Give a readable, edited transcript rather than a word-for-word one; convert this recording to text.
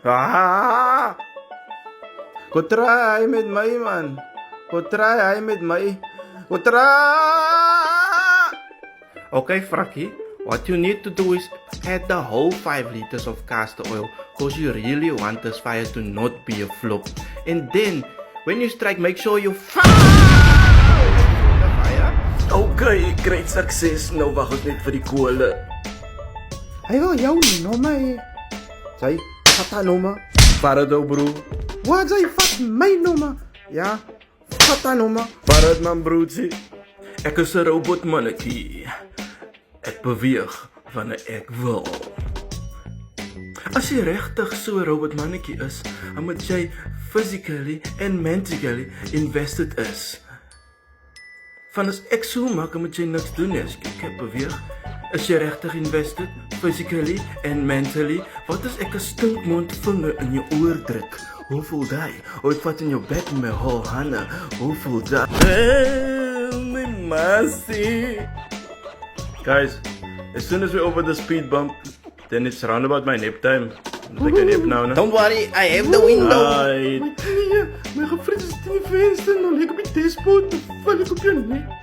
Ah! Go try met my, man. Go try met my. Go try! Okay, Frakkie. What you need to do is add the whole 5 liters of castor oil because you really want this fire to not be a flop. And then, when you strike, make sure you fire the fire. Okay, great success. Nou wag ons net vir die kolle. Hy wil jou nommer hê. Sy, vat haar nommer. Vat het ou bro. Wat sy vat my nommer? Ja, vat haar nommer. Vat het man broodjie. Ek is 'n robotmannetjie. Ek beweeg wanneer ek wil. As jy regtig so 'n robotmannetjie is, dan moet jy physically and mentally invested is. Van as ek so maak, dan moet jy niks doen nie. As ek beweeg, is jy regtig invested physically and mentally? Wat as ek 'n stinkmond vinger in jou oor druk? Hoe voel jy? Of ek vat in jou bek met my whole hande? Hoe voel jy? My mercy. Guys, as soon as we're over the speed bump, then it's round about my nap time. Like a nap now, no? Don't worry, I have the window. My knieën, my gefrisse is in die venster, nou lekker op die dashboard, dan val ek op jou nek.